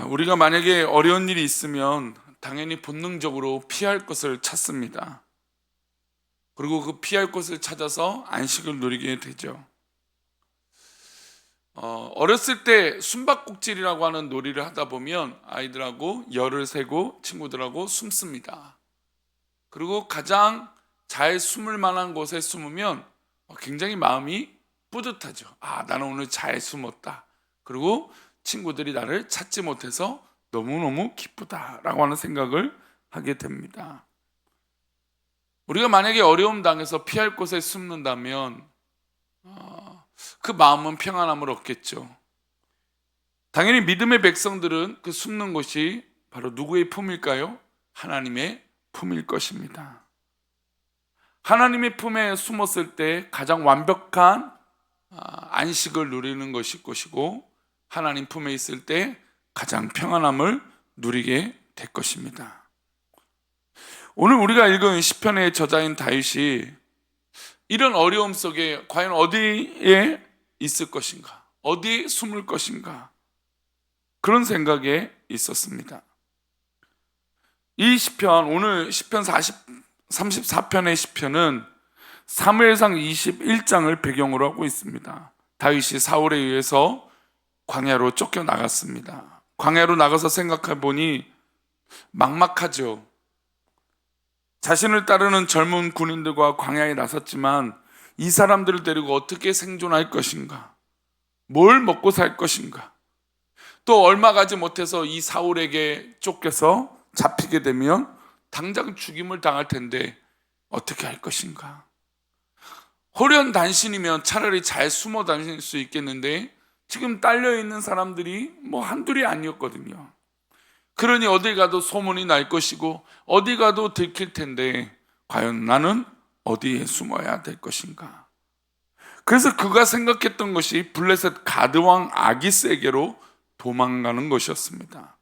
우리가 만약에 어려운 일이 있으면 당연히 본능적으로 피할 것을 찾습니다. 그리고 그 피할 곳을 찾아서 안식을 누리게 되죠. 어렸을 때 숨바꼭질이라고 하는 놀이를 하다 보면 아이들하고 열을 세고 친구들하고 숨습니다. 그리고 가장 잘 숨을 만한 곳에 숨으면 굉장히 마음이 뿌듯하죠. 나는 오늘 잘 숨었다. 그리고 친구들이 나를 찾지 못해서 너무너무 기쁘다라고 하는 생각을 하게 됩니다. 우리가 만약에 어려움 당해서 피할 곳에 숨는다면 그 마음은 평안함을 얻겠죠. 당연히 믿음의 백성들은 그 숨는 곳이 바로 누구의 품일까요? 하나님의 품일 것입니다. 하나님의 품에 숨었을 때 가장 완벽한 안식을 누리는 것일 것이고, 하나님 품에 있을 때 가장 평안함을 누리게 될 것입니다. 오늘 우리가 읽은 시편의 저자인 다윗이 이런 어려움 속에 과연 어디에 있을 것인가, 어디에 숨을 것인가, 그런 생각에 있었습니다. 이 시편, 오늘 시편 34편의 시편은 사무엘상 21장을 배경으로 하고 있습니다. 다윗이 사울에 의해서 광야로 쫓겨나갔습니다. 광야로 나가서 생각해 보니 막막하죠. 자신을 따르는 젊은 군인들과 광야에 나섰지만 이 사람들을 데리고 어떻게 생존할 것인가, 뭘 먹고 살 것인가, 또 얼마 가지 못해서 이 사울에게 쫓겨서 잡히게 되면 당장 죽임을 당할 텐데 어떻게 할 것인가. 호련단신이면 차라리 잘 숨어 다닐 수 있겠는데 지금 딸려있는 사람들이 한둘이 아니었거든요. 그러니 어디 가도 소문이 날 것이고 어디 가도 들킬 텐데 과연 나는 어디에 숨어야 될 것인가. 그래서 그가 생각했던 것이 블레셋 가드왕 아기스에게로 도망가는 것이었습니다.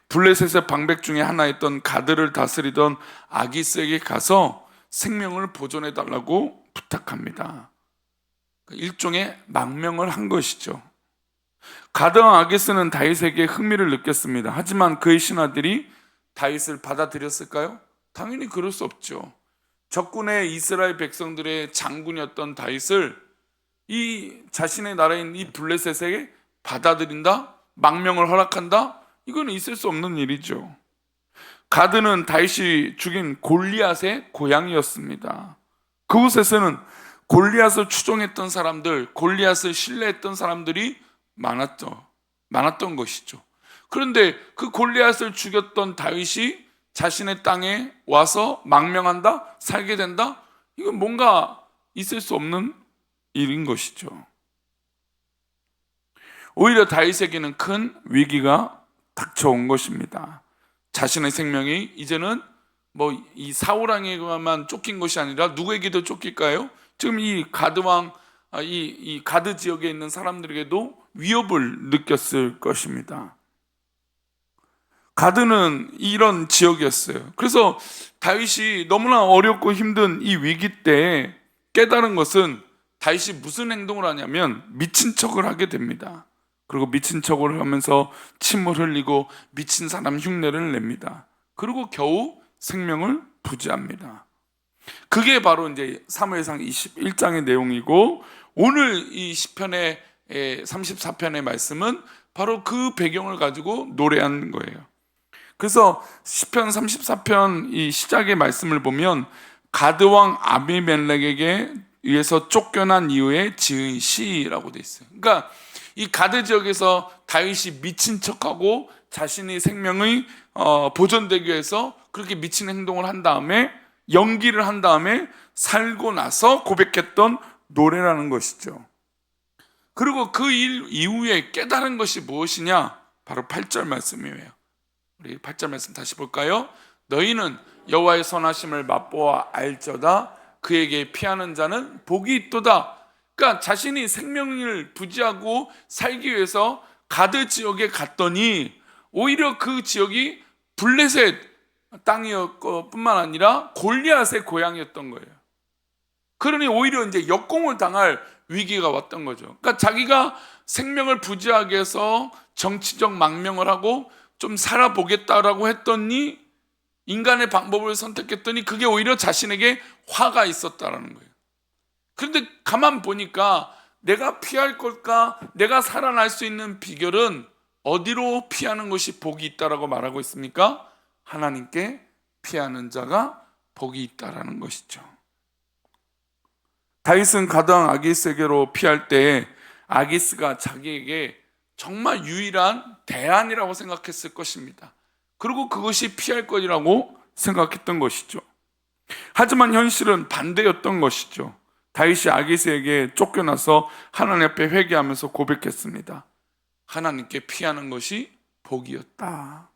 블레셋의 방백 중에 하나였던 가드를 다스리던 아기스에게 가서 생명을 보존해 달라고 부탁합니다. 일종의 망명을 한 것이죠. 가드왕 아기스는 다윗에게 흥미를 느꼈습니다. 하지만 그의 신하들이 다윗을 받아들였을까요? 당연히 그럴 수 없죠. 적군의 이스라엘 백성들의 장군이었던 다윗을 이 자신의 나라인 이 블레셋에게 받아들인다? 망명을 허락한다? 이건 있을 수 없는 일이죠. 가드는 다윗이 죽인 골리앗의 고향이었습니다. 그곳에서는 골리앗을 추종했던 사람들, 골리앗을 신뢰했던 사람들이 많았던 것이죠. 그런데 그 골리앗을 죽였던 다윗이 자신의 땅에 와서 망명한다? 살게 된다? 이건 뭔가 있을 수 없는 일인 것이죠. 오히려 다윗에게는 큰 위기가 닥쳐온 것입니다. 자신의 생명이 이제는 이 사울왕에게만 쫓긴 것이 아니라 누구에게도 쫓길까요? 지금 이 가드왕, 이 가드 지역에 있는 사람들에게도 위협을 느꼈을 것입니다. 가드는 이런 지역이었어요. 그래서 다윗이 너무나 어렵고 힘든 이 위기 때 깨달은 것은 다윗이 무슨 행동을 하냐면 미친 척을 하게 됩니다. 그리고 미친 척을 하면서 침을 흘리고 미친 사람 흉내를 냅니다. 그리고 겨우 생명을 부지합니다. 그게 바로 이제 사무엘상 21장의 내용이고, 오늘 이 시편의 34편의 말씀은 바로 그 배경을 가지고 노래한 거예요. 그래서 시편 34편 이 시작의 말씀을 보면 가드왕 아비멜렉에게 의해서 쫓겨난 이후에 지은 시라고 돼 있어요. 그러니까 이 가드 지역에서 다윗이 미친 척하고 자신의 생명의 보존되기 위해서 그렇게 미친 행동을 한 다음에, 연기를 한 다음에 살고 나서 고백했던 노래라는 것이죠. 그리고 그 일 이후에 깨달은 것이 무엇이냐? 바로 8절 말씀이에요. 우리 8절 말씀 다시 볼까요? 너희는 여호와의 선하심을 맛보아 알저다. 그에게 피하는 자는 복이 있도다. 그러니까 자신이 생명을 부지하고 살기 위해서 가드 지역에 갔더니 오히려 그 지역이 블레셋 땅이었고 뿐만 아니라 골리앗의 고향이었던 거예요. 그러니 오히려 이제 역공을 당할 위기가 왔던 거죠. 그러니까 자기가 생명을 부지하기 위해서 정치적 망명을 하고 좀 살아보겠다라고 했더니 인간의 방법을 선택했더니 그게 오히려 자신에게 화가 있었다라는 거예요. 그런데 가만 보니까 내가 피할 것과 내가 살아날 수 있는 비결은 어디로 피하는 것이 복이 있다라고 말하고 있습니까? 하나님께 피하는 자가 복이 있다라는 것이죠. 다윗은 가드왕 아기스에게로 피할 때 아기스가 자기에게 정말 유일한 대안이라고 생각했을 것입니다. 그리고 그것이 피할 것이라고 생각했던 것이죠. 하지만 현실은 반대였던 것이죠. 다윗이 아기스에게 쫓겨나서 하나님 앞에 회개하면서 고백했습니다. 하나님께 피하는 것이 복이었다.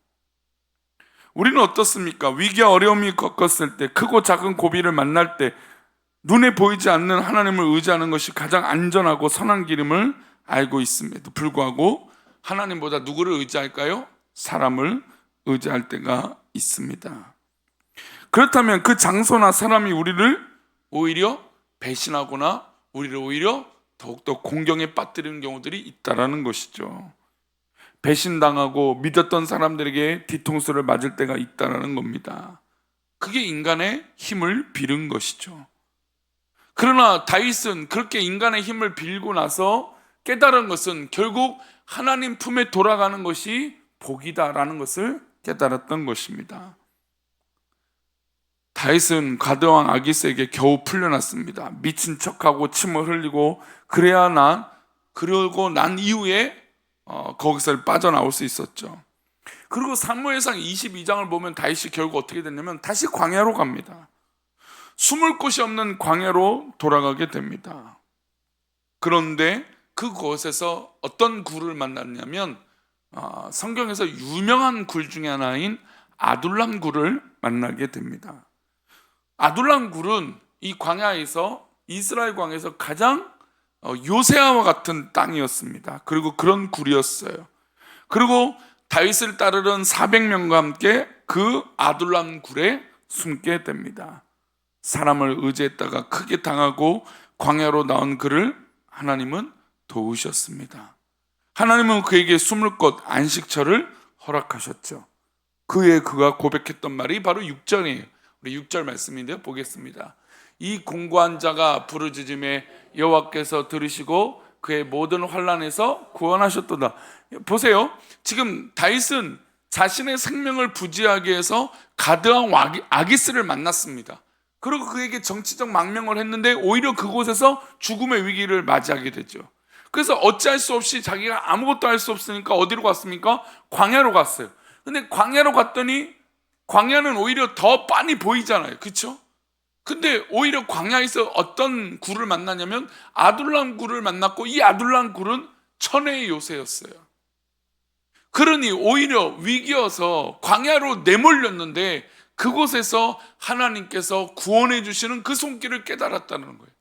우리는 어떻습니까? 위기와 어려움이 겪었을 때, 크고 작은 고비를 만날 때 눈에 보이지 않는 하나님을 의지하는 것이 가장 안전하고 선한 길임을 알고 있음에도 불구하고 하나님보다 누구를 의지할까요? 사람을 의지할 때가 있습니다. 그렇다면 그 장소나 사람이 우리를 오히려 배신하거나 우리를 오히려 더욱더 공경에 빠뜨리는 경우들이 있다라는 것이죠. 배신당하고 믿었던 사람들에게 뒤통수를 맞을 때가 있다라는 겁니다. 그게 인간의 힘을 빌은 것이죠. 그러나 다윗은 그렇게 인간의 힘을 빌고 나서 깨달은 것은 결국 하나님 품에 돌아가는 것이 복이다라는 것을 깨달았던 것입니다. 다윗은 가드왕 아기스에게 겨우 풀려났습니다. 미친 척하고 침을 흘리고 그러고 난 이후에 거기서 빠져나올 수 있었죠. 그리고 사무엘상 22장을 보면 다윗이 결국 어떻게 됐냐면 다시 광야로 갑니다. 숨을 곳이 없는 광야로 돌아가게 됩니다. 그런데 그곳에서 어떤 굴을 만났냐면 성경에서 유명한 굴 중에 하나인 아둘람 굴을 만나게 됩니다. 아둘람 굴은 이 광야에서 이스라엘 광야에서 가장 요새와 같은 땅이었습니다. 그리고 그런 굴이었어요. 그리고 다윗을 따르는 400명과 함께 그 아둘람 굴에 숨게 됩니다. 사람을 의지했다가 크게 당하고 광야로 나온 그를 하나님은 도우셨습니다. 하나님은 그에게 숨을 곳 안식처를 허락하셨죠. 그에 그가 고백했던 말이 바로 6절이에요. 우리 6절 말씀인데요, 보겠습니다. 이 공고한 자가 부르짖음에 여호와께서 들으시고 그의 모든 환난에서 구원하셨도다. 보세요. 지금 다윗은 자신의 생명을 부지하기 위해서 가드왕 아기스를 만났습니다. 그리고 그에게 정치적 망명을 했는데 오히려 그곳에서 죽음의 위기를 맞이하게 되죠. 그래서 어찌할 수 없이 자기가 아무것도 할 수 없으니까 어디로 갔습니까? 광야로 갔어요. 근데 광야로 갔더니 광야는 오히려 더 빤히 보이잖아요. 그렇죠? 근데 오히려 광야에서 어떤 굴을 만나냐면 아둘람 굴을 만났고, 이 아둘람 굴은 천혜의 요새였어요. 그러니 오히려 위기여서 광야로 내몰렸는데 그곳에서 하나님께서 구원해 주시는 그 손길을 깨달았다는 거예요.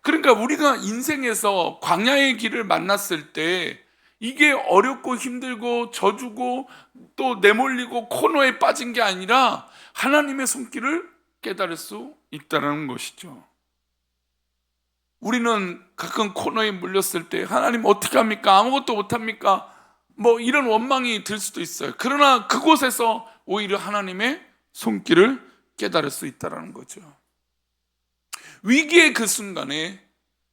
그러니까 우리가 인생에서 광야의 길을 만났을 때 이게 어렵고 힘들고 져주고 또 내몰리고 코너에 빠진 게 아니라 하나님의 손길을 깨달을 수 있다는 것이죠. 우리는 가끔 코너에 물렸을 때 하나님 어떻게 합니까? 아무것도 못합니까? 뭐 이런 원망이 들 수도 있어요. 그러나 그곳에서 오히려 하나님의 손길을 깨달을 수 있다는 거죠. 위기의 그 순간에,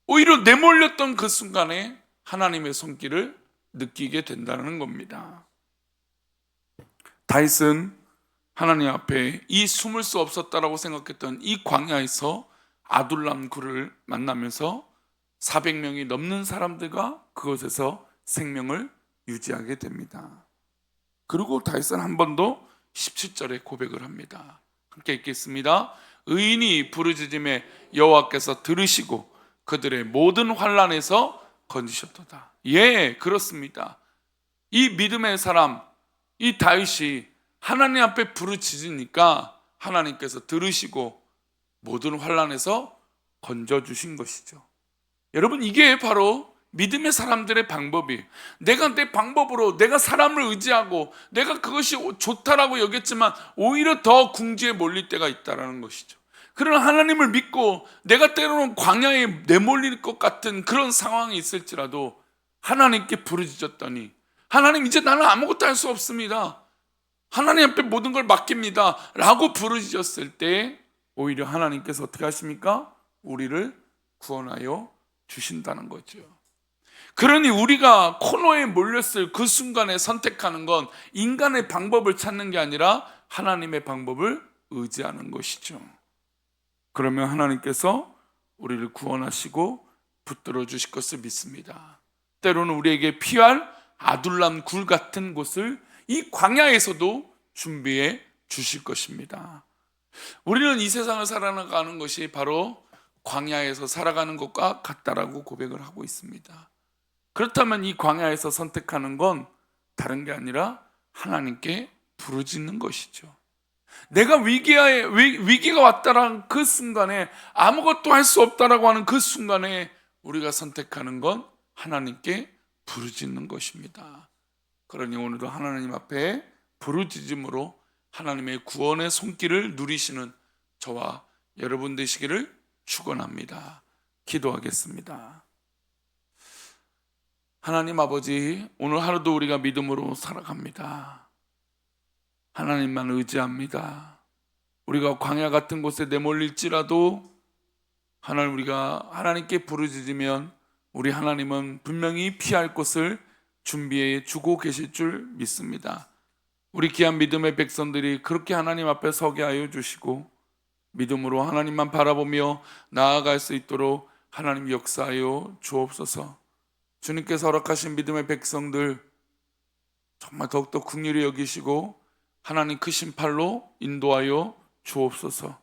오히려 내몰렸던 그 순간에 하나님의 손길을 느끼게 된다는 겁니다. 다윗은 하나님 앞에 이 숨을 수 없었다라고 생각했던 이 광야에서 아둘람 굴을 만나면서 400명이 넘는 사람들과 그곳에서 생명을 유지하게 됩니다. 그리고 다윗은 한 번 더 17절에 고백을 합니다. 함께 읽겠습니다. 의인이 부르짖음에 여호와께서 들으시고 그들의 모든 환난에서 건지셨도다. 예, 그렇습니다. 이 믿음의 사람, 이 다윗이 하나님 앞에 부르짖으니까 하나님께서 들으시고 모든 환난에서 건져주신 것이죠. 여러분, 이게 바로 믿음의 사람들의 방법이에요. 내가 내 방법으로 내가 사람을 의지하고 내가 그것이 좋다라고 여겼지만 오히려 더 궁지에 몰릴 때가 있다는 것이죠. 그러나 하나님을 믿고 내가 때로는 광야에 내몰릴 것 같은 그런 상황이 있을지라도 하나님께 부르짖었더니 하나님, 이제 나는 아무것도 할 수 없습니다, 하나님 앞에 모든 걸 맡깁니다 라고 부르짖었을 때 오히려 하나님께서 어떻게 하십니까? 우리를 구원하여 주신다는 거죠. 그러니 우리가 코너에 몰렸을 그 순간에 선택하는 건 인간의 방법을 찾는 게 아니라 하나님의 방법을 의지하는 것이죠. 그러면 하나님께서 우리를 구원하시고 붙들어 주실 것을 믿습니다. 때로는 우리에게 피할 아둘람 굴 같은 곳을 이 광야에서도 준비해 주실 것입니다. 우리는 이 세상을 살아가는 것이 바로 광야에서 살아가는 것과 같다라고 고백을 하고 있습니다. 그렇다면 이 광야에서 선택하는 건 다른 게 아니라 하나님께 부르짖는 것이죠. 내가 위기가 왔다라는 그 순간에, 아무것도 할 수 없다라고 하는 그 순간에 우리가 선택하는 건 하나님께 부르짖는 것입니다. 그러니 오늘도 하나님 앞에 부르짖음으로 하나님의 구원의 손길을 누리시는 저와 여러분 되시기를 축원합니다. 기도하겠습니다. 하나님 아버지, 오늘 하루도 우리가 믿음으로 살아갑니다. 하나님만 의지합니다. 우리가 광야 같은 곳에 내몰릴지라도 하나님, 우리가 하나님께 부르짖으면 우리 하나님은 분명히 피할 곳을 준비해 주고 계실 줄 믿습니다. 우리 귀한 믿음의 백성들이 그렇게 하나님 앞에 서게 하여 주시고 믿음으로 하나님만 바라보며 나아갈 수 있도록 하나님 역사하여 주옵소서. 주님께서 허락하신 믿음의 백성들 정말 더욱더 긍휼히 여기시고 하나님 크신 팔로 인도하여 주옵소서.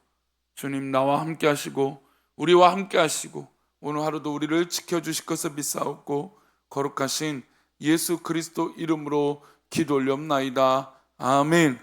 주님, 나와 함께 하시고 우리와 함께 하시고 오늘 하루도 우리를 지켜주실 것을 믿사옵고 거룩하신 예수 그리스도 이름으로 기도 올리옵나이다. 아멘.